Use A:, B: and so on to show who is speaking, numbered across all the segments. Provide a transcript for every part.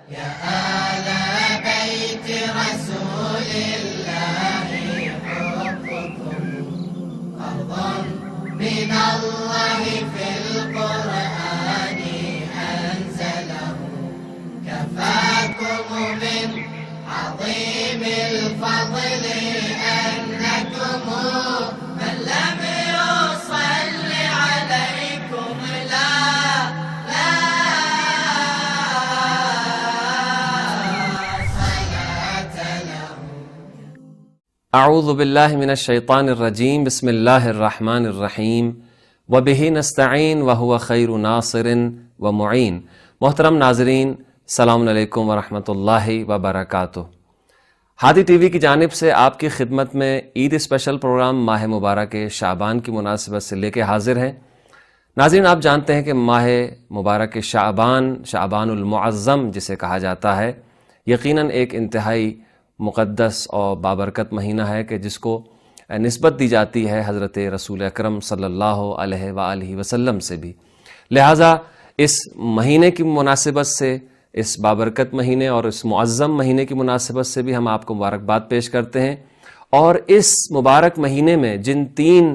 A: يا آل بيت رسول الله حبكم فرض من الله في القرآن أنزله كفاكم من عظيم الفضل أنكم من لم يصل عليكم لا صلاة له.
B: اعوذ باللہ من الشیطان الرجیم، بسم اللہ الرحمن الرحیم، وبہ نستعین وہو خیر ناصر ومعین۔ محترم ناظرین، السلام علیکم ورحمۃ اللہ وبرکاتہ۔ ہادی ٹی وی کی جانب سے آپ کی خدمت میں عید اسپیشل پروگرام ماہ مبارک شعبان کی مناسبت سے لے کے حاضر ہیں۔ ناظرین، آپ جانتے ہیں کہ ماہ مبارک شعبان المعظم جسے کہا جاتا ہے، یقیناً ایک انتہائی مقدس اور بابرکت مہینہ ہے کہ جس کو نسبت دی جاتی ہے حضرت رسول اکرم صلی اللہ علیہ وآلہ وسلم سے بھی۔ لہٰذا اس مہینے کی مناسبت سے، اس بابرکت مہینے اور اس معظم مہینے کی مناسبت سے بھی ہم آپ کو مبارکباد پیش کرتے ہیں۔ اور اس مبارک مہینے میں جن تین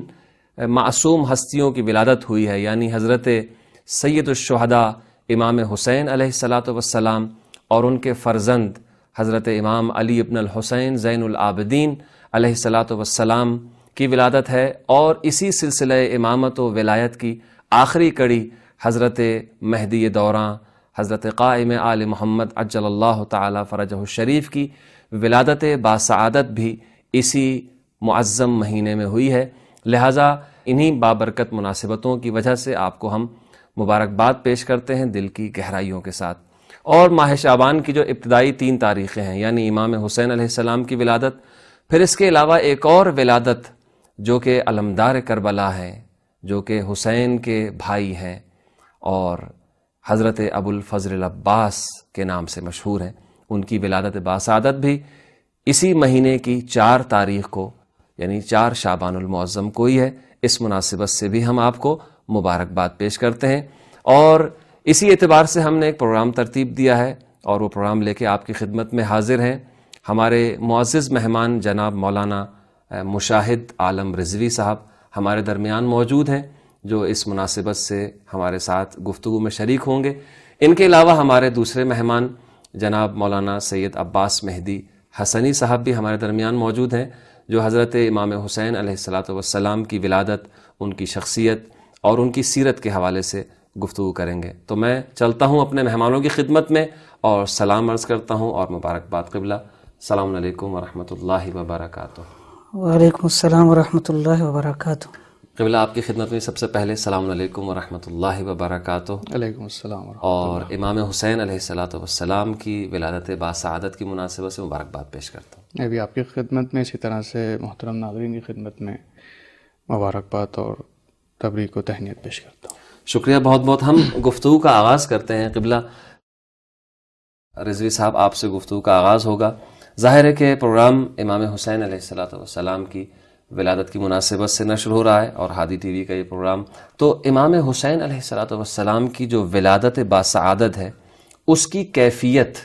B: معصوم ہستیوں کی ولادت ہوئی ہے، یعنی حضرت سید الشہداء امام حسین علیہ السلام اور ان کے فرزند حضرت امام علی ابن الحسین زین العابدین علیہ السلام کی ولادت ہے، اور اسی سلسلہ امامت و ولایت کی آخری کڑی حضرت مہدی دوراں حضرت قائم آل محمد عجل اللہ تعالی فرجہ الشریف کی ولادت باسعادت بھی اسی معظم مہینے میں ہوئی ہے۔ لہٰذا انہی بابرکت مناسبتوں کی وجہ سے آپ کو ہم مبارکباد پیش کرتے ہیں دل کی گہرائیوں کے ساتھ۔ اور ماہ شعبان کی جو ابتدائی 3 تاریخیں ہیں، یعنی امام حسین علیہ السلام کی ولادت، پھر اس کے علاوہ ایک اور ولادت جو کہ علمدار کربلا ہے، جو کہ حسین کے بھائی ہیں اور حضرت ابو الفضل العباس کے نام سے مشہور ہیں، ان کی ولادت باسعادت بھی اسی مہینے کی 4 تاریخ کو، یعنی 4 شعبان المعظم کو ہی ہے۔ اس مناسبت سے بھی ہم آپ کو مبارکباد پیش کرتے ہیں، اور اسی اعتبار سے ہم نے ایک پروگرام ترتیب دیا ہے، اور وہ پروگرام لے کے آپ کی خدمت میں حاضر ہیں ہمارے معزز مہمان جناب مولانا مشاہد عالم رضوی صاحب ہمارے درمیان موجود ہیں، جو اس مناسبت سے ہمارے ساتھ گفتگو میں شریک ہوں گے۔ ان کے علاوہ ہمارے دوسرے مہمان جناب مولانا سید عباس مہدی حسنی صاحب بھی ہمارے درمیان موجود ہیں، جو حضرت امام حسین علیہ السلام کی ولادت، ان کی شخصیت اور ان کی سیرت کے حوالے سے گفتگو کریں گے۔ تو میں چلتا ہوں اپنے مہمانوں کی خدمت میں اور سلام عرض کرتا ہوں اور مبارکباد قبلہ۔ السلام علیکم ورحمۃ اللہ وبرکاتہ۔
C: وعلیکم السلام ورحمۃ اللہ وبرکاتہ۔
B: قبلہ آپ کی خدمت میں سب سے پہلے السلام علیکم ورحمۃ اللہ وبرکاتہ۔
D: علیکم السلام ورحمۃ
B: اور امام حسین علیہ السلام کی ولادت باسعادت کی مناسبت سے مبارکباد پیش کرتا ہوں۔
D: میں بھی آپ کی خدمت میں، اسی طرح سے محترم ناظرین کی خدمت میں مبارکباد اور تبریک و تہنیت پیش کرتا ہوں۔
B: شکریہ بہت بہت۔ ہم گفتگو کا آغاز کرتے ہیں۔ قبلہ رضوی صاحب، آپ سے گفتگو کا آغاز ہوگا۔ ظاہر ہے کہ پروگرام امام حسین علیہ السلام کی ولادت کی مناسبت سے نشر ہو رہا ہے، اور ہادی ٹی وی کا یہ پروگرام، تو امام حسین علیہ السلام کی جو ولادت باسعادت ہے، اس کی کیفیت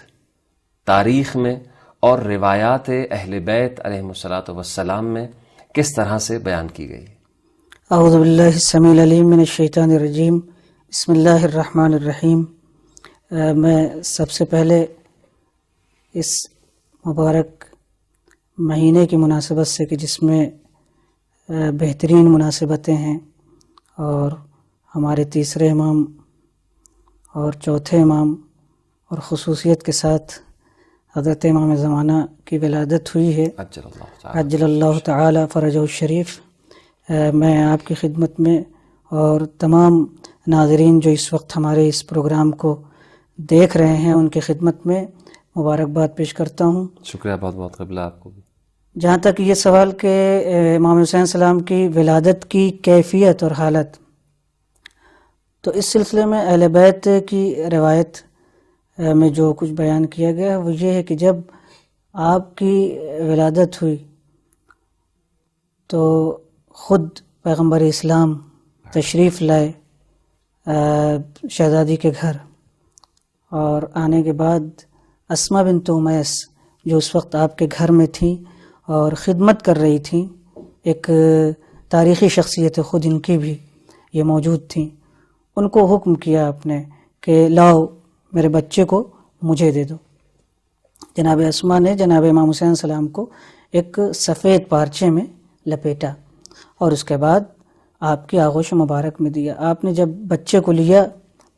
B: تاریخ میں اور روایات اہل بیت علیہ السلام میں کس طرح سے بیان کی گئی؟
C: اعوذ باللہ السمیع العلیم من الشیطان الرجیم، بسم اللہ الرحمن الرحیم۔ میں سب سے پہلے اس مبارک مہینے کی مناسبت سے کہ جس میں بہترین مناسبتیں ہیں، اور ہمارے تیسرے امام اور چوتھے امام اور خصوصیت کے ساتھ حضرت امام زمانہ کی ولادت ہوئی ہے، عجل اللہ تعالی فرجہ الشریف، میں آپ کی خدمت میں اور تمام ناظرین جو اس وقت ہمارے اس پروگرام کو دیکھ رہے ہیں ان کی خدمت میں مبارکباد پیش کرتا ہوں۔
B: شکریہ بہت بہت قبلہ آپ کو بھی۔
C: جہاں تک یہ سوال کہ امام حسین السلام کی ولادت کی کیفیت اور حالت، تو اس سلسلے میں اہل بیت کی روایت میں جو کچھ بیان کیا گیا وہ یہ ہے کہ جب آپ کی ولادت ہوئی تو خود پیغمبر اسلام تشریف لائے شہزادی کے گھر، اور آنے کے بعد اسما بنت امیس جو اس وقت آپ کے گھر میں تھیں اور خدمت کر رہی تھیں، ایک تاریخی شخصیت خود ان کی بھی یہ موجود تھیں، ان کو حکم کیا آپ نے کہ لاؤ میرے بچے کو مجھے دے دو۔ جناب اسما نے جناب امام حسین السلام کو ایک سفید پارچے میں لپیٹا اور اس کے بعد آپ کی آغوش مبارک میں دیا۔ آپ نے جب بچے کو لیا،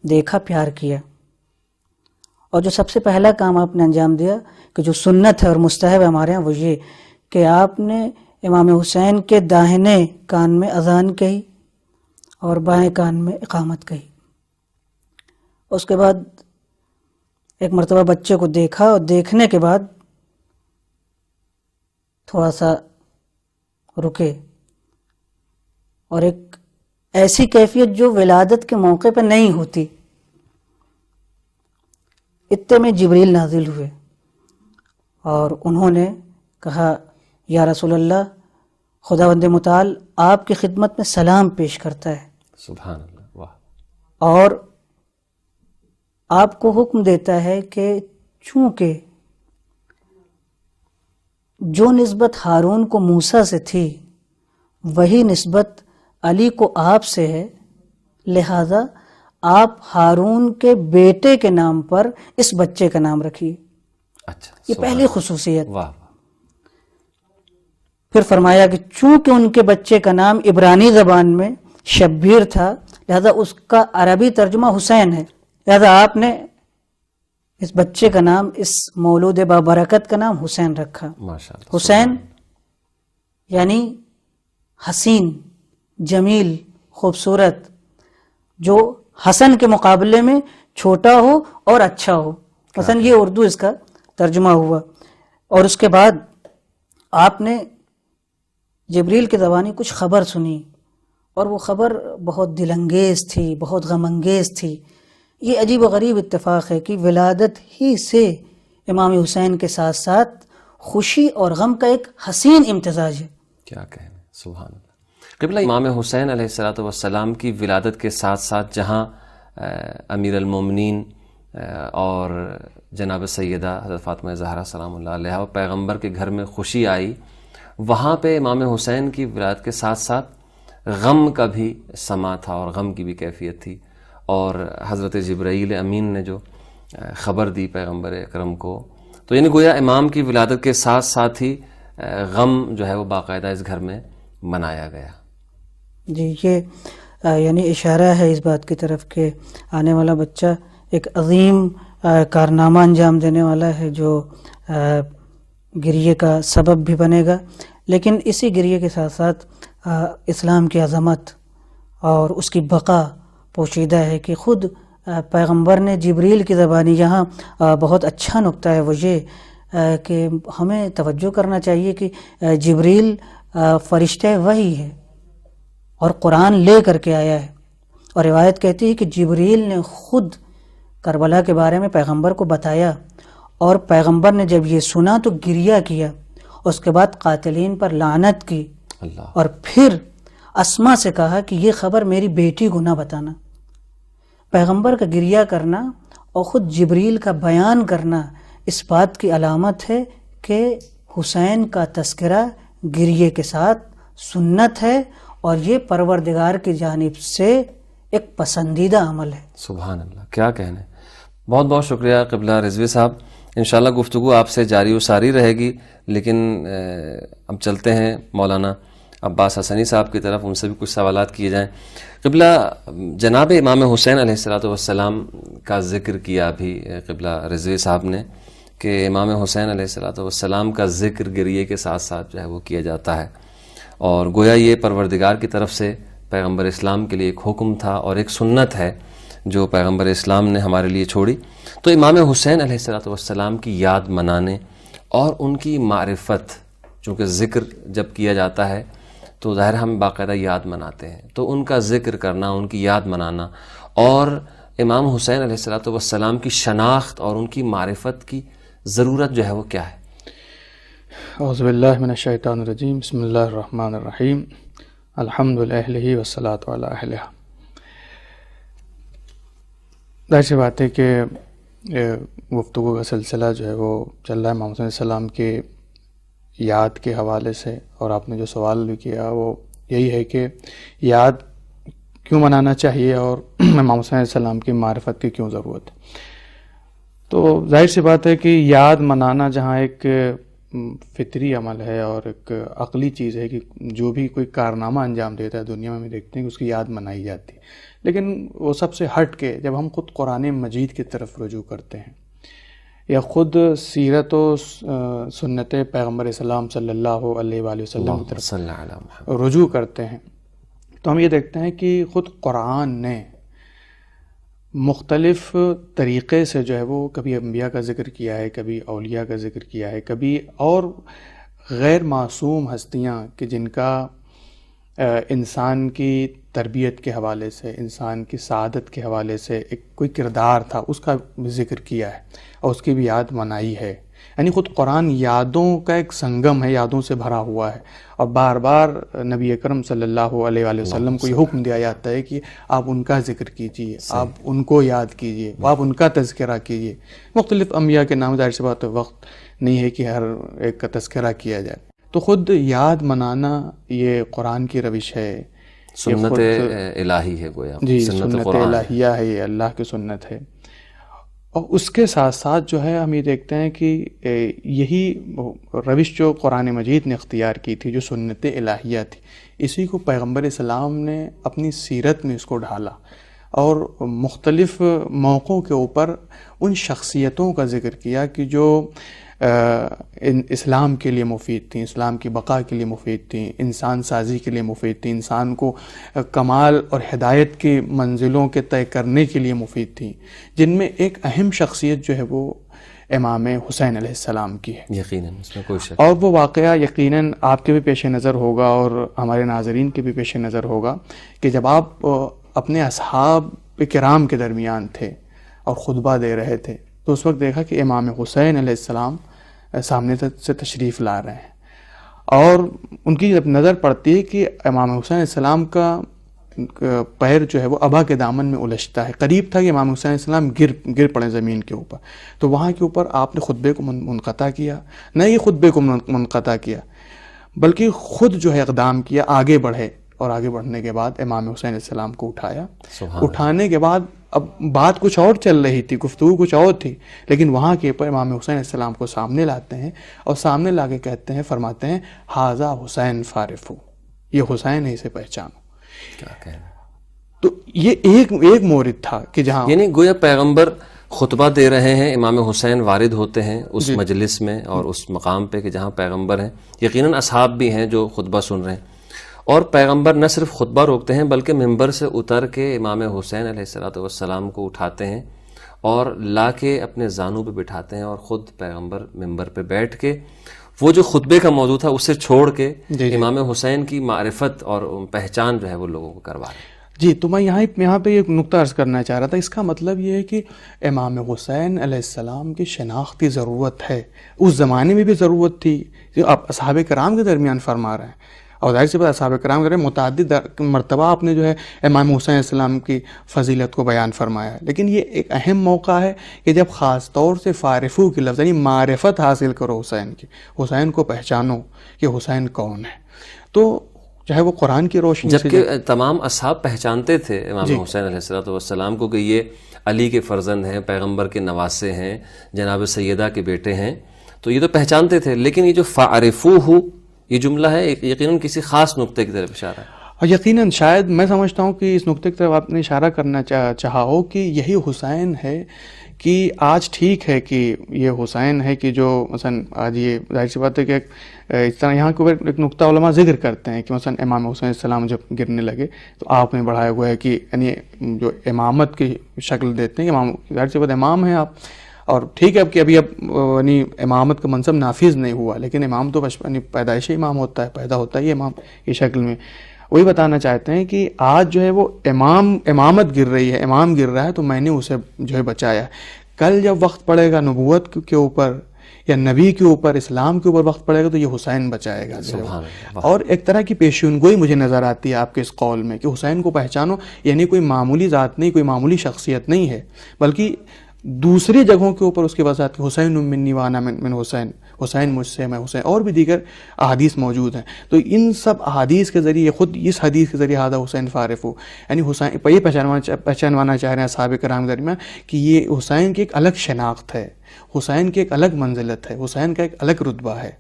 C: دیکھا، پیار کیا، اور جو سب سے پہلا کام آپ نے انجام دیا کہ جو سنت ہے اور مستحب ہے ہمارے ہاں، وہ یہ کہ آپ نے امام حسین کے داہنے کان میں اذان کہی اور بائیں کان میں اقامت کہی۔ اس کے بعد ایک مرتبہ بچے کو دیکھا اور دیکھنے کے بعد تھوڑا سا رکے، اور ایک ایسی کیفیت جو ولادت کے موقع پہ نہیں ہوتی، اتنے میں جبریل نازل ہوئے اور انہوں نے کہا یا رسول اللہ، خداوند متعال آپ کی خدمت میں سلام پیش کرتا ہے،
B: سبحان اللہ، واہ،
C: اور آپ کو حکم دیتا ہے کہ چونکہ جو نسبت ہارون کو موسیٰ سے تھی وہی نسبت علی کو آپ سے ہے، لہذا آپ ہارون کے بیٹے کے نام پر اس بچے کا نام رکھیے۔
B: اچھا،
C: یہ پہلی خصوصیت۔
B: واہ،
C: پھر فرمایا کہ چونکہ ان کے بچے کا نام عبرانی زبان میں شبیر تھا، لہذا اس کا عربی ترجمہ حسین ہے، لہذا آپ نے اس بچے کا نام، اس مولود بابرکت کا نام حسین رکھا۔
B: ماشاء اللہ،
C: حسین یعنی حسین، جمیل، خوبصورت، جو حسن کے مقابلے میں چھوٹا ہو اور اچھا ہو، مثلا یہ اردو اس کا ترجمہ ہوا۔ اور اس کے بعد آپ نے جبریل کی زبانی کچھ خبر سنی، اور وہ خبر بہت دل انگیز تھی، بہت غم انگیز تھی۔ یہ عجیب و غریب اتفاق ہے کہ ولادت ہی سے امام حسین کے ساتھ ساتھ خوشی اور غم کا ایک حسین امتزاج ہے۔
B: کیا کہنے، سبحان اللہ۔ قبلہ امام حسین علیہ السلام کی ولادت کے ساتھ ساتھ جہاں امیر المومنین اور جناب سیدہ حضرت فاطمہ زہرا سلام اللہ علیہا و پیغمبر کے گھر میں خوشی آئی، وہاں پہ امام حسین کی ولادت کے ساتھ ساتھ غم کا بھی سما تھا اور غم کی بھی کیفیت تھی، اور حضرت جبرائیل امین نے جو خبر دی پیغمبر اکرم کو، تو یعنی گویا امام کی ولادت کے ساتھ ساتھ ہی غم جو ہے وہ باقاعدہ اس گھر میں منایا گیا۔
C: جی، یہ یعنی اشارہ ہے اس بات کی طرف کہ آنے والا بچہ ایک عظیم کارنامہ انجام دینے والا ہے جو گریے کا سبب بھی بنے گا، لیکن اسی گریے کے ساتھ ساتھ اسلام کی عظمت اور اس کی بقا پوشیدہ ہے کہ خود پیغمبر نے جبریل کی زبانی، یہاں بہت اچھا نکتہ ہے وہ یہ کہ ہمیں توجہ کرنا چاہیے کہ جبریل فرشتہ وحی ہے اور قرآن لے کر کے آیا ہے، اور روایت کہتی ہے کہ جبریل نے خود کربلا کے بارے میں پیغمبر کو بتایا، اور پیغمبر نے جب یہ سنا تو گریہ کیا، اس کے بعد قاتلین پر لعنت کی، اور پھر اسما سے کہا کہ یہ خبر میری بیٹی کو نہ بتانا۔ پیغمبر کا گریہ کرنا اور خود جبریل کا بیان کرنا اس بات کی علامت ہے کہ حسین کا تذکرہ گریے کے ساتھ سنت ہے، اور یہ پروردگار کی جانب سے ایک پسندیدہ عمل ہے۔
B: سبحان اللہ، کیا کہنے۔ بہت بہت شکریہ قبلہ رضوی صاحب، انشاءاللہ گفتگو آپ سے جاری و ساری رہے گی، لیکن اب چلتے ہیں مولانا عباس حسنی صاحب کی طرف، ان سے بھی کچھ سوالات کیے جائیں۔ قبلہ جناب امام حسین علیہ السلام کا ذکر کیا ابھی قبلہ رضوی صاحب نے کہ امام حسین علیہ السلام کا ذکر گریے کے ساتھ ساتھ جو ہے وہ کیا جاتا ہے، اور گویا یہ پروردگار کی طرف سے پیغمبر اسلام کے لیے ایک حکم تھا اور ایک سنت ہے جو پیغمبر اسلام نے ہمارے لیے چھوڑی۔ تو امام حسین علیہ السلام کی یاد منانے اور ان کی معرفت، چونکہ ذکر جب کیا جاتا ہے تو ظاہر ہم باقاعدہ یاد مناتے ہیں، تو ان کا ذکر کرنا، ان کی یاد منانا، اور امام حسین علیہ السلام کی شناخت اور ان کی معرفت کی ضرورت جو ہے وہ کیا ہے؟
D: اعوذ باللہ من الشیطان الرجیم، بسم اللہ الرحمن الرحیم، الحمد للہ والصلاۃ علی اہلہا۔ ظاہر سی بات ہے کہ گفتگو کا سلسلہ جو ہے وہ چل رہا ہے محمد صلی اللہ علیہ وسلم کے یاد کے حوالے سے، اور آپ نے جو سوال بھی کیا وہ یہی ہے کہ یاد کیوں منانا چاہیے اور محمد صلی اللہ علیہ وسلم کی معرفت کی کیوں ضرورت ہے. تو ظاہر سی بات ہے کہ یاد منانا جہاں ایک فطری عمل ہے اور ایک عقلی چیز ہے کہ جو بھی کوئی کارنامہ انجام دیتا ہے دنیا میں دیکھتے ہیں کہ اس کی یاد منائی جاتی ہے، لیکن وہ سب سے ہٹ کے جب ہم خود قرآن مجید کی طرف رجوع کرتے ہیں یا خود سیرت و سنت پیغمبر اسلام صلی اللہ علیہ وآلہ وسلم کی طرف رجوع کرتے ہیں، تو ہم یہ دیکھتے ہیں کہ خود قرآن نے مختلف طریقے سے جو ہے وہ کبھی انبیاء کا ذکر کیا ہے، کبھی اولیاء کا ذکر کیا ہے، کبھی اور غیر معصوم ہستیاں کہ جن کا انسان کی تربیت کے حوالے سے، انسان کی سعادت کے حوالے سے ایک کوئی کردار تھا، اس کا بھی ذکر کیا ہے اور اس کی بھی یاد منائی ہے. یعنی خود قرآن یادوں کا ایک سنگم ہے، یادوں سے بھرا ہوا ہے، اور بار بار نبی اکرم صلی اللہ علیہ وآلہ وسلم کو یہ حکم دیا جاتا ہے کہ آپ ان کا ذکر کیجئے، آپ ان کو یاد کیجئے، آپ ان کا تذکرہ کیجئے. مختلف انبیاء کے نام، ظاہر سی بات ہے وقت نہیں ہے کہ ہر ایک کا تذکرہ کیا جائے، تو خود یاد منانا یہ قرآن کی روش ہے،
B: سنت الہی ہے گویا.
D: جی سنت الہیہ ہے، یہ اللہ کی سنت ہے. اور اس کے ساتھ ساتھ جو ہے ہم یہ دیکھتے ہیں کہ یہی روش جو قرآن مجید نے اختیار کی تھی، جو سنت الہیہ تھی، اسی کو پیغمبر اسلام نے اپنی سیرت میں اس کو ڈھالا اور مختلف موقعوں کے اوپر ان شخصیتوں کا ذکر کیا کہ جو اسلام کے لیے مفید تھیں، اسلام کی بقا کے لیے مفید تھیں، انسان سازی کے لیے مفید تھیں، انسان کو کمال اور ہدایت کی منزلوں کے طے کرنے کے لیے مفید تھیں، جن میں ایک اہم شخصیت جو ہے وہ امام حسین علیہ السلام کی ہے.
B: یقیناً اس میں کوئی شک.
D: اور وہ واقعہ یقیناً آپ کے بھی پیش نظر ہوگا اور ہمارے ناظرین کے بھی پیش نظر ہوگا کہ جب آپ اپنے اصحاب کرام کے درمیان تھے اور خطبہ دے رہے تھے تو اس وقت دیکھا کہ امام حسین علیہ السلام سامنے سے تشریف لا رہے ہیں، اور ان کی جب نظر پڑتی ہے کہ امام حسین علیہ السلام کا پیر جو ہے وہ ابا کے دامن میں الجھتا ہے، قریب تھا کہ امام حسین علیہ السلام گر پڑے زمین کے اوپر، تو وہاں کے اوپر آپ نے خطبے کو منقطع کیا، نہ یہ خطبے کو منقطع کیا بلکہ خود جو ہے اقدام کیا، آگے بڑھے، اور آگے بڑھنے کے بعد امام حسین علیہ السلام کو اٹھایا. اٹھانے کے بعد اب بات کچھ اور چل رہی تھی، گفتگو کچھ اور تھی، لیکن وہاں کے اوپر امام حسین علیہ السلام کو سامنے لاتے ہیں اور سامنے لا کے کہتے ہیں، فرماتے ہیں ھذا حسین فارفو، یہ حسین ہے، اسے پہچانو.
B: کیا کہنا.
D: تو یہ ایک مورد تھا کہ جہاں
B: یعنی گویا پیغمبر خطبہ دے رہے ہیں، امام حسین وارد ہوتے ہیں اس مجلس میں اور اس مقام پہ کہ جہاں پیغمبر ہیں، یقیناً اصحاب بھی ہیں جو خطبہ سن رہے ہیں، اور پیغمبر نہ صرف خطبہ روکتے ہیں بلکہ ممبر سے اتر کے امام حسین علیہ السلام کو اٹھاتے ہیں اور لا کے اپنے زانوں پہ بٹھاتے ہیں، اور خود پیغمبر ممبر پہ بیٹھ کے وہ جو خطبے کا موضوع تھا اسے چھوڑ کے امام حسین کی معرفت اور پہچان جو ہے وہ لوگوں کو کروا رہے ہیں.
D: جی تو میں یہاں پہ ایک نقطہ عرض کرنا چاہ رہا تھا. اس کا مطلب یہ ہے کہ امام حسین علیہ السلام کی شناخت کی ضرورت ہے، اس زمانے میں بھی ضرورت تھی، آپ اصحاب کرام کے درمیان فرما رہے ہیں، اور ظاہر سی بات اصحاب کرام کے متعدد مرتبہ آپ نے جو ہے امام حسین علیہ السلام کی فضیلت کو بیان فرمایا ہے، لیکن یہ ایک اہم موقع ہے کہ جب خاص طور سے فارفو کی لفظ یعنی معرفت حاصل کرو حسین کی، حسین کو پہچانو کہ حسین کون ہے. تو چاہے وہ قرآن کی روشنی،
B: جبکہ تمام اصحاب پہچانتے تھے امام حسین علیہ السلام کو کہ یہ علی کے فرزند ہیں، پیغمبر کے نواسے ہیں، جناب سیدہ کے بیٹے ہیں، تو یہ تو پہچانتے تھے، لیکن یہ جو فعرفوہ یہ جملہ ہے یقیناً کسی خاص نقطے کی طرف اشارہ ہے.
D: اور یقیناً شاید میں سمجھتا ہوں کہ اس نقطے کی طرف آپ نے اشارہ کرنا چاہا ہو کہ یہی حسین ہے کہ آج ٹھیک ہے کہ یہ حسین ہے کہ جو مثلا آج یہ ظاہر سی بات ہے کہ اس طرح یہاں کے اوپر ایک نقطہ علماء ذکر کرتے ہیں کہ مثلا امام حسین علیہ السلام جب گرنے لگے تو آپ نے بڑھایا ہوا ہے کہ یعنی جو امامت کی شکل دیتے ہیں کہ امام ظاہر سی بات امام ہیں آپ، اور ٹھیک ہے اب کہ ابھی یعنی امامت کا منصب نافذ نہیں ہوا، لیکن امام تو بچپن پیدائشی امام ہوتا ہے، پیدا ہوتا ہے امام کی شکل میں. وہی بتانا چاہتے ہیں کہ آج جو ہے وہ امامت گر رہی ہے، امام گر رہا ہے تو میں نے اسے جو ہے بچایا. کل جب وقت پڑے گا نبوت کے اوپر یا نبی کے اوپر، اسلام کے اوپر وقت پڑے گا تو یہ حسین بچائے گا. اور ایک طرح کی پیشین گوئی مجھے نظر آتی ہے آپ کے اس قول میں کہ حسین کو پہچانو، یعنی کوئی معمولی ذات نہیں، کوئی معمولی شخصیت نہیں ہے، بلکہ دوسری جگہوں کے اوپر اس کی وضاحت کی حسین منی وانا من حسین، حسین مجھ سے میں حسین، اور بھی دیگر احادیث موجود ہیں. تو ان سب احادیث کے ذریعے، خود اس حدیث کے ذریعے ہادہ حسین فارف ہو، یعنی حسین یہ پہچانوانا چاہ رہے ہیں صحابہ کرام کے درمیان کہ یہ حسین کی ایک الگ شناخت ہے، حسین کی ایک الگ منزلت ہے، حسین کا ایک الگ رتبہ ہے.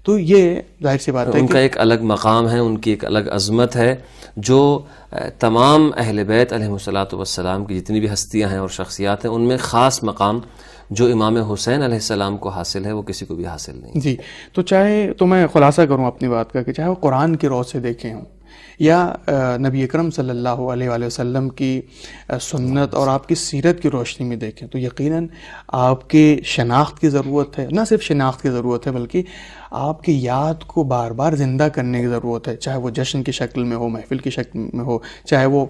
D: تو یہ ظاہر سی بات ہے
B: ان کا ایک الگ مقام ہے، ان کی ایک الگ عظمت ہے جو تمام اہل بیت علیہم الصلوۃ والسلام کی جتنی بھی ہستیاں ہیں اور شخصیات ہیں ان میں خاص مقام جو امام حسین علیہ السلام کو حاصل ہے وہ کسی کو بھی حاصل نہیں.
D: جی تو میں خلاصہ کروں اپنی بات کا کہ چاہے وہ قرآن کی روز سے دیکھیں ہوں یا نبی اکرم صلی اللہ علیہ وآلہ وسلم کی سنت اور آپ کی سیرت کی روشنی میں دیکھیں، تو یقیناً آپ کی شناخت کی ضرورت ہے. نہ صرف شناخت کی ضرورت ہے بلکہ آپ کی یاد کو بار بار زندہ کرنے کی ضرورت ہے، چاہے وہ جشن کی شکل میں ہو، محفل کی شکل میں ہو، چاہے وہ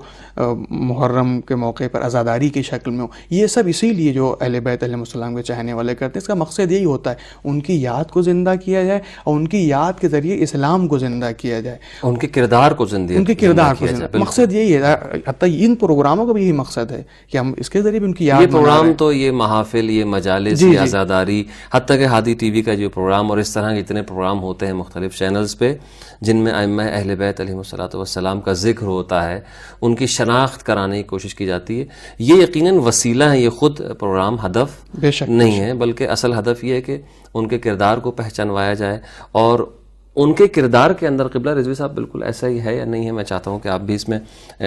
D: محرم کے موقع پر عزاداری کی شکل میں ہو. یہ سب اسی لیے جو اہل بیت علیہ السلام کے چاہنے والے کرتے ہیں، اس کا مقصد یہی ہوتا ہے ان کی یاد کو زندہ کیا جائے اور ان کی یاد کے ذریعے اسلام کو زندہ کیا جائے،
B: ان کے کردار کو
D: ان کے کردار کو زندہ. مقصد یہی ہے، حتیٰ ان پروگراموں کا بھی یہی مقصد ہے کہ ہم اس کے ذریعے بھی ان کی یاد.
B: یہ پروگرام تو یہ محافل، یہ مجالس، یہ عزاداری، حتیٰ کہ ہادی ٹی وی کا جو پروگرام اور اس طرح کے اتنے پروگرام ہوتے ہیں مختلف چینلز پہ جن میں ائمہ اہل بیت علیہم الصلوۃ والسلام کا ذکر ہوتا ہے، ان کی شناخت کرانے کی کوشش کی جاتی ہے. یہ یقیناً وسیلہ ہے، یہ خود پروگرام ہدف
D: بے شک
B: نہیں ہے، بلکہ اصل ہدف یہ ہے کہ ان کے کردار کو پہچانوایا جائے. اور ان کے کردار کے اندر قبلہ رضوی صاحب بالکل ایسا ہی ہے یا نہیں ہے، میں چاہتا ہوں کہ آپ بھی اس میں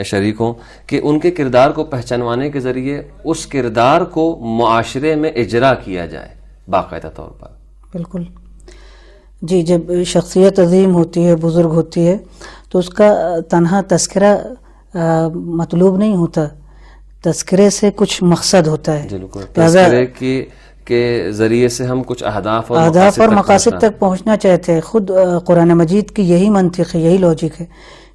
B: شریک ہوں کہ ان کے کردار کو پہچانوانے کے ذریعے اس کردار کو معاشرے میں اجرا کیا جائے باقاعدہ طور پر.
C: بالکل جی. جب شخصیت عظیم ہوتی ہے، بزرگ ہوتی ہے، تو اس کا تنہا تذکرہ مطلوب نہیں ہوتا، تذکرے سے کچھ مقصد ہوتا ہے.
B: تذکرے کے ذریعے سے ہم کچھ اہداف اور
C: مقاصد تک پہنچنا چاہتے ہیں. خود قرآن مجید کی یہی منطق ہے، یہی لاجک ہے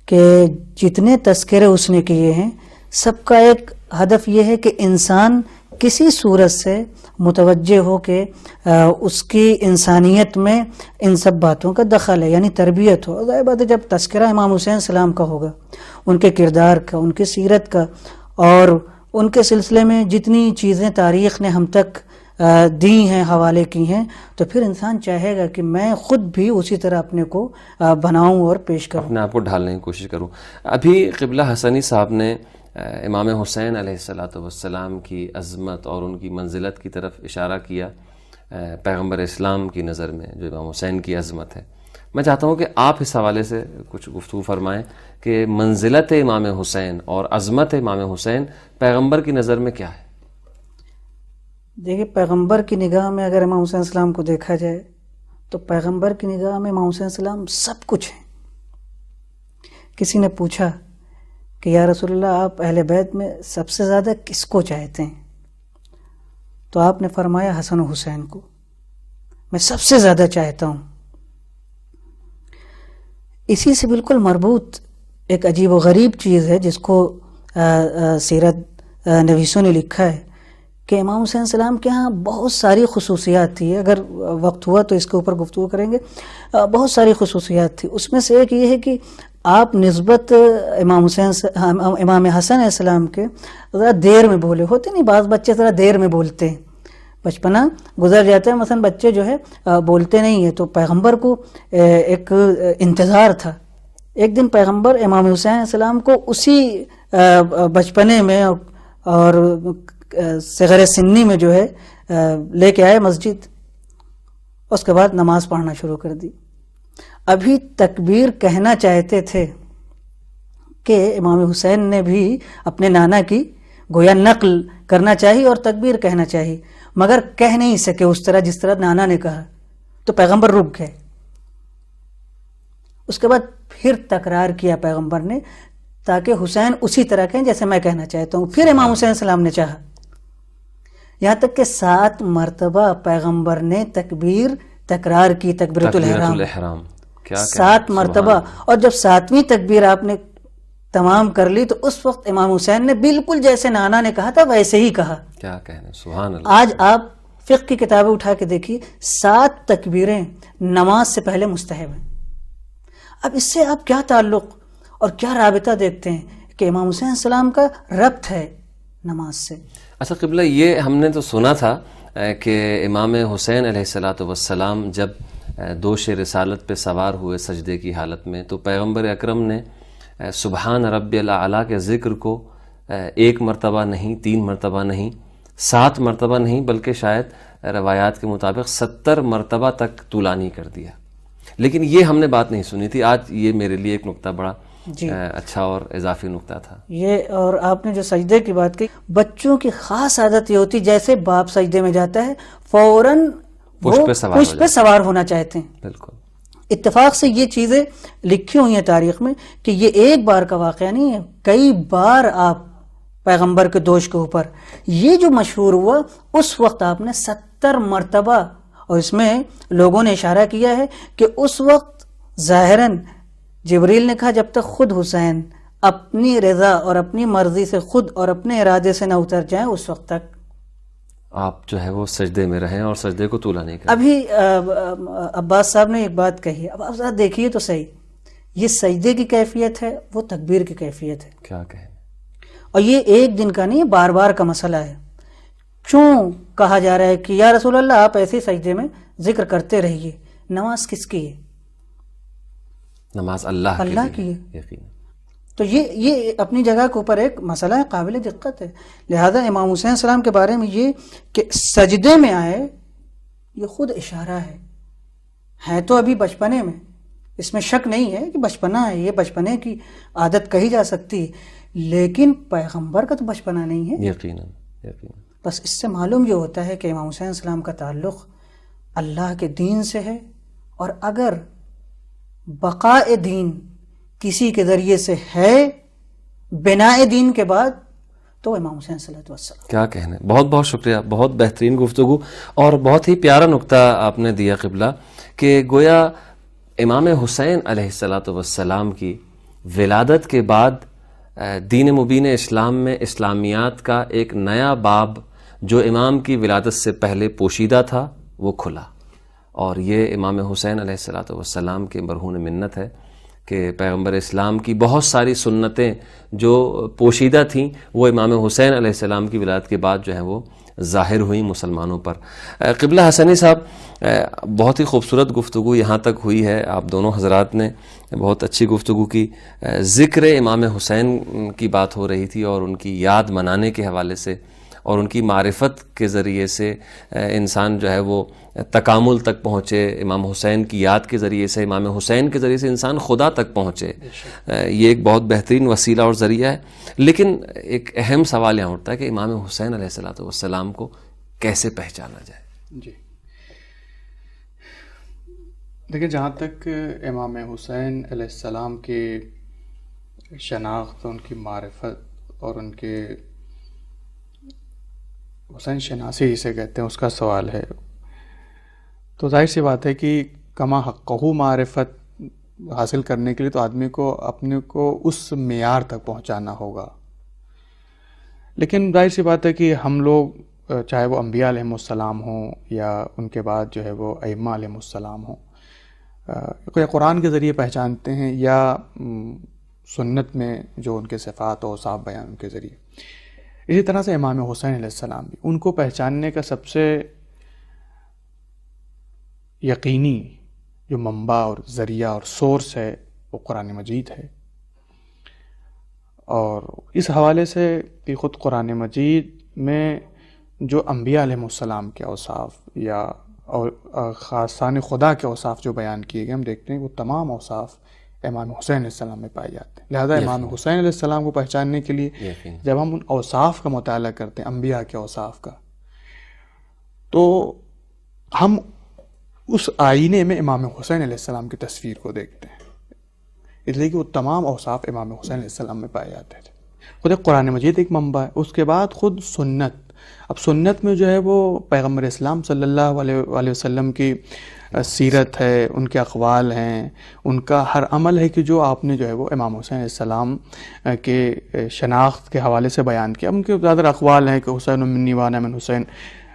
C: کہ جتنے تذکرے اس نے کیے ہیں سب کا ایک ہدف یہ ہے کہ انسان کسی صورت سے متوجہ ہو کہ اس کی انسانیت میں ان سب باتوں کا دخل ہے، یعنی تربیت ہو. ظاہر بات ہے جب تذکرہ امام حسین السلام کا ہوگا، ان کے کردار کا، ان کی سیرت کا، اور ان کے سلسلے میں جتنی چیزیں تاریخ نے ہم تک دی ہیں، حوالے کی ہیں، تو پھر انسان چاہے گا کہ میں خود بھی اسی طرح اپنے کو بناؤں اور پیش کروں،
B: اپنے آپ کو ڈھالنے کی کوشش کروں. ابھی قبلہ حسنی صاحب نے امام حسین علیہ الصلوۃ والسلام کی عظمت اور ان کی منزلت کی طرف اشارہ کیا پیغمبر اسلام کی نظر میں جو امام حسین کی عظمت ہے. میں چاہتا ہوں کہ آپ اس حوالے سے کچھ گفتگو فرمائیں کہ منزلت امام حسین اور عظمت امام حسین پیغمبر کی نظر میں کیا ہے.
C: دیکھیے، پیغمبر کی نگاہ میں اگر امام حسین السلام کو دیکھا جائے تو پیغمبر کی نگاہ میں امام حسین السلام سب کچھ ہیں. کسی نے پوچھا کہ یا رسول اللہ، آپ اہل بیت میں سب سے زیادہ کس کو چاہتے ہیں؟ تو آپ نے فرمایا حسن و حسین کو میں سب سے زیادہ چاہتا ہوں. اسی سے بالکل مربوط ایک عجیب و غریب چیز ہے جس کو سیرت نویسوں نے لکھا ہے کہ امام حسین السلام کے ہاں بہت ساری خصوصیات تھی. اگر وقت ہوا تو اس کے اوپر گفتگو کریں گے. بہت ساری خصوصیات تھی. اس میں سے ایک یہ ہے کہ آپ نسبت امام حسن علیہ السلام کے ذرا دیر میں بولے ہوتے. نہیں، بعض بچے ذرا دیر میں بولتے ہیں، بچپنا گزر جاتا ہے، مثلا بچے جو ہے بولتے نہیں ہیں. تو پیغمبر کو ایک انتظار تھا. ایک دن پیغمبر امام حسین علیہ السلام کو اسی بچپنے میں اور صغر سنی میں جو ہے لے کے آئے مسجد. اس کے بعد نماز پڑھنا شروع کر دی. ابھی تکبیر کہنا چاہتے تھے کہ امام حسین نے بھی اپنے نانا کی گویا نقل کرنا چاہی اور تکبیر کہنا چاہی، مگر کہہ نہیں سکے اس طرح جس طرح نانا نے کہا. تو پیغمبر رک گئے. اس کے بعد پھر تکرار کیا پیغمبر نے تاکہ حسین اسی طرح کہیں جیسے میں کہنا چاہتا ہوں. پھر امام حسین السلام نے چاہا، یہاں تک کہ 7 مرتبہ پیغمبر نے تکبیر تکرار کی، تکبیرۃ الحرام 7 مرتبہ. اور جب 7ویں تکبیر آپ نے تمام کر لی تو اس وقت امام حسین نے بالکل جیسے نانا نے کہا تھا ویسے ہی کہا.
B: کیا کہنا، سبحان اللہ.
C: آج آپ فقہ کی کتابیں اٹھا کے دیکھیے، 7 تکبیریں نماز سے پہلے مستحب ہیں. اب اس سے آپ کیا تعلق اور کیا رابطہ دیکھتے ہیں کہ امام حسین السلام کا ربط ہے نماز سے.
B: اچھا قبلہ، یہ ہم نے تو سنا تھا کہ امام حسین علیہ الصلاۃ والسلام جب دوش رسالت پہ سوار ہوئے سجدے کی حالت میں، تو پیغمبر اکرم نے سبحان ربی الاعلیٰ کے ذکر کو 1 مرتبہ نہیں، 3 مرتبہ نہیں، 7 مرتبہ نہیں، بلکہ شاید روایات کے مطابق 70 مرتبہ تک طولانی کر دیا. لیکن یہ ہم نے بات نہیں سنی تھی. آج یہ میرے لیے ایک نقطہ بڑا اچھا اور اضافی نقطہ تھا
C: یہ. اور آپ نے جو سجدے کی بات کی، بچوں کی خاص عادت یہ ہوتی، جیسے باپ سجدے میں جاتا ہے فوراً پشت پہ سوار ہونا چاہتے ہیں.
B: بالکل
C: اتفاق سے یہ چیزیں لکھی ہوئی ہیں تاریخ میں کہ یہ ایک بار کا واقعہ نہیں ہے، کئی بار آپ پیغمبر کے دوش کے اوپر. یہ جو مشہور ہوا اس وقت آپ نے 70 مرتبہ، اور اس میں لوگوں نے اشارہ کیا ہے کہ اس وقت ظاہراً جبریل نے کہا جب تک خود حسین اپنی رضا اور اپنی مرضی سے خود اور اپنے ارادے سے نہ اتر جائیں، اس وقت تک
B: آپ جو ہے وہ سجدے میں رہیں اور سجدے کو طولا نہیں کریں.
C: ابھی عباس صاحب نے ایک بات کہی ہے، اب آپ ذرا دیکھیے تو صحیح، یہ سجدے کی کیفیت ہے، وہ تکبیر کی کیفیت ہے.
B: کیا کہیں،
C: اور یہ ایک دن کا نہیں، بار بار کا مسئلہ ہے. کیوں کہا جا رہا ہے کہ یا رسول اللہ آپ ایسے سجدے میں ذکر کرتے رہیے؟ نماز کس کی ہے؟
B: نماز اللہ
C: کی ہے.
B: یقین.
C: تو یہ اپنی جگہ کے اوپر ایک مسئلہ ہے، قابل دقت ہے. لہذا امام حسین السلام کے بارے میں یہ کہ سجدے میں آئے، یہ خود اشارہ ہے تو ابھی بچپنے میں، اس میں شک نہیں ہے کہ بچپنا ہے، یہ بچپنے کی عادت کہی جا سکتی ہے، لیکن پیغمبر کا تو بچپنا نہیں ہے.
B: یقیناً.
C: بس اس سے معلوم یہ ہوتا ہے کہ امام حسین السلام کا تعلق اللہ کے دین سے ہے، اور اگر بقاء دین کسی کے ذریعے سے ہے بناء دین کے بعد، تو امام حسین صلی اللہ علیہ وسلم. کیا
B: کہنے. بہت بہت شکریہ، بہت بہترین گفتگو اور بہت ہی پیارا نقطہ آپ نے دیا قبلہ، کہ گویا امام حسین علیہ الصلاۃ والسلام کی ولادت کے بعد دین مبین اسلام میں اسلامیات کا ایک نیا باب جو امام کی ولادت سے پہلے پوشیدہ تھا وہ کھلا. اور یہ امام حسین علیہ الصلاۃ والسلام کے مرہون منت ہے کہ پیغمبر اسلام کی بہت ساری سنتیں جو پوشیدہ تھیں وہ امام حسین علیہ السلام کی ولادت کے بعد جو ہے وہ ظاہر ہوئی مسلمانوں پر. قبلہ حسنی صاحب، بہت ہی خوبصورت گفتگو یہاں تک ہوئی ہے، آپ دونوں حضرات نے بہت اچھی گفتگو کی. ذکر امام حسین کی بات ہو رہی تھی اور ان کی یاد منانے کے حوالے سے اور ان کی معرفت کے ذریعے سے انسان جو ہے وہ تکامل تک پہنچے، امام حسین کی یاد کے ذریعے سے، امام حسین کے ذریعے سے انسان خدا تک پہنچے. یہ ایک بہت بہترین وسیلہ اور ذریعہ ہے. لیکن ایک اہم سوال یہاں اٹھتا ہے کہ امام حسین علیہ الصلوۃ والسلام کو کیسے پہچانا جائے؟
D: جی دیکھیں، جہاں تک امام حسین علیہ السلام کی شناخت، ان کی معرفت اور ان کے حسین شناسی جسے کہتے ہیں اس کا سوال ہے، تو ظاہر سی بات ہے کہ کما حقہ معرفت حاصل کرنے کے لیے تو آدمی کو اپنے کو اس معیار تک پہنچانا ہوگا. لیکن ظاہر سی بات ہے کہ ہم لوگ چاہے وہ انبیاء علیہ السلام ہوں یا ان کے بعد جو ہے وہ ائمہ علیہ السلام ہوں، کوئی قرآن کے ذریعے پہچانتے ہیں یا سنت میں جو ان کے صفات و اوصاف بیان کے ذریعے. اسی طرح سے امام حسین علیہ السلام بھی، ان کو پہچاننے کا سب سے یقینی جو منبع اور ذریعہ اور سورس ہے وہ قرآن مجید ہے. اور اس حوالے سے کہ خود قرآن مجید میں جو انبیاء علیہ السلام کے اوصاف یا خاصان خدا کے اوصاف جو بیان کیے گئے، ہم دیکھتے ہیں وہ تمام اوصاف امام حسین علیہ السلام میں پائے جاتے ہیں. لہذا امام حسین علیہ السلام کو پہچاننے کے لیے جب ہم ان اوصاف کا مطالعہ کرتے ہیں، انبیاء کے اوصاف کا، تو ہم اس آئینے میں امام حسین علیہ السلام کی تصویر کو دیکھتے ہیں، اس لیے کہ وہ تمام اوصاف امام حسین علیہ السلام میں پائے جاتے تھے. خود قرآن مجید ایک منبع ہے، اس کے بعد خود سنت. اب سنت میں جو ہے وہ پیغمبر اسلام صلی اللہ علیہ وسلم کی سیرت ہے، ان کے اقوال ہیں، ان کا ہر عمل ہے کہ جو آپ نے جو ہے وہ امام حسین علیہ السلام کے شناخت کے حوالے سے بیان کیا. ان کے زیادہ اقوال ہیں کہ حسین منی وانا من حسین،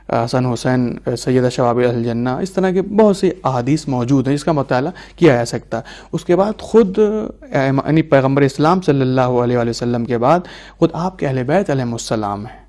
D: حسن حسین سید شباب اہل الجنہ، اس طرح کے بہت سی احادیث موجود ہیں جس کا مطالعہ کیا جا سکتا ہے. اس کے بعد خود یعنی پیغمبر اسلام صلی اللہ علیہ وسلم کے بعد خود آپ کے اہل بیت علیہ السلام ہیں.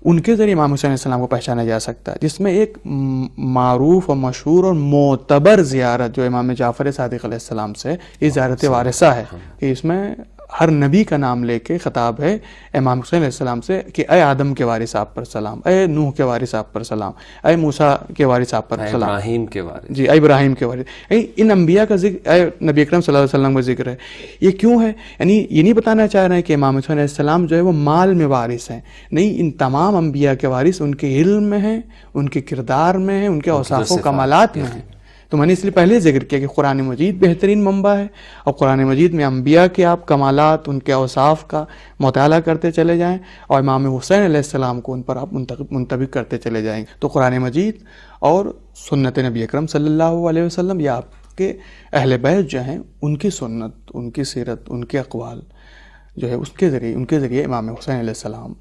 D: ان کے ذریعے امام حسین علیہ السلام کو پہچانا جا سکتا ہے، جس میں ایک معروف اور مشہور اور معتبر زیارت جو امام جعفر صادق علیہ السلام سے یہ زیارت وارثہ ہے، کہ اس میں ہر نبی کا نام لے کے خطاب ہے امام حسین علیہ السلام سے کہ اے آدم کے وارث آپ پر سلام، اے نوح کے وارث آپ پر سلام، اے موسیٰ کے وارث آپ پر سلام،
B: ابراہیم کے وارث،
D: جی اے ابراہیم کے وارث، ان انبیاء کا ذکر، اے نبی اکرم صلی اللہ علیہ وسلم کا ذکر ہے۔ یہ کیوں ہے؟ یعنی یہ نہیں بتانا چاہ رہے ہیں کہ امام حسین علیہ السلام جو ہے وہ مال میں وارث ہیں، نہیں، ان تمام انبیاء کے وارث ان کے علم میں ہیں، ان کے کردار میں ہیں، ان کے اوصاف و کمالات میں ہیں۔ تو میں نے اس لیے پہلے ذکر کیا کہ قرآن مجید بہترین منبع ہے، اور قرآن مجید میں انبیاء کے آپ کمالات، ان کے اوصاف کا مطالعہ کرتے چلے جائیں، اور امام حسین علیہ السلام کو ان پر آپ منطبق کرتے چلے جائیں، تو قرآن مجید اور سنت نبی اکرم صلی اللہ علیہ وسلم یا آپ کے اہل بیت جو ہیں ان کی سنت، ان کی سیرت، ان کے اقوال جو ہے ان کے ذریعے امام حسین علیہ السلام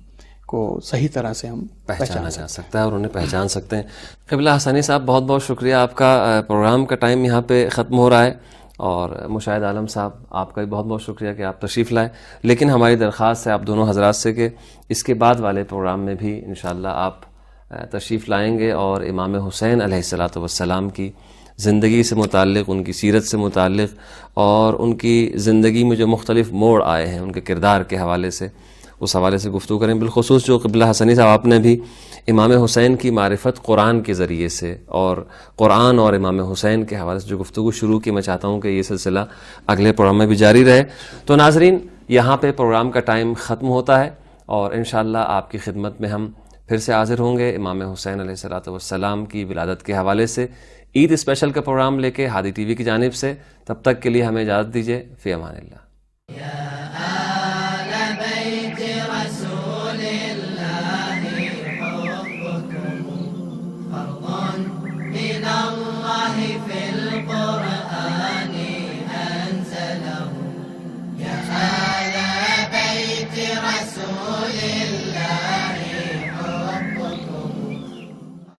D: کو صحیح طرح سے ہم
B: پہچانا جا سکتا ہے اور انہیں پہچان سکتے ہیں۔ قبلہ حسنی صاحب بہت بہت شکریہ، آپ کا پروگرام کا ٹائم یہاں پہ ختم ہو رہا ہے، اور مشاہد عالم صاحب آپ کا بھی بہت بہت شکریہ کہ آپ تشریف لائے، لیکن ہماری درخواست ہے آپ دونوں حضرات سے کہ اس کے بعد والے پروگرام میں بھی انشاءاللہ آپ تشریف لائیں گے اور امام حسین علیہ الصلوۃ والسلام کی زندگی سے متعلق، ان کی سیرت سے متعلق اور ان کی زندگی میں جو مختلف موڑ آئے ہیں ان کے کردار کے حوالے سے، اس حوالے سے گفتگو کریں۔ بالخصوص جو قبلہ حسنی صاحب آپ نے بھی امام حسین کی معرفت قرآن کے ذریعے سے اور قرآن اور امام حسین کے حوالے سے جو گفتگو شروع کی، میں چاہتا ہوں کہ یہ سلسلہ اگلے پروگرام میں بھی جاری رہے۔ تو ناظرین، یہاں پہ پروگرام کا ٹائم ختم ہوتا ہے، اور انشاءاللہ آپ کی خدمت میں ہم پھر سے حاضر ہوں گے امام حسین علیہ الصلوۃ والسلام کی ولادت کے حوالے سے عید اسپیشل کا پروگرام لے کے ہادی ٹی وی کی جانب سے۔ تب تک کے لیے ہمیں اجازت دیجیے، فی امان اللہ۔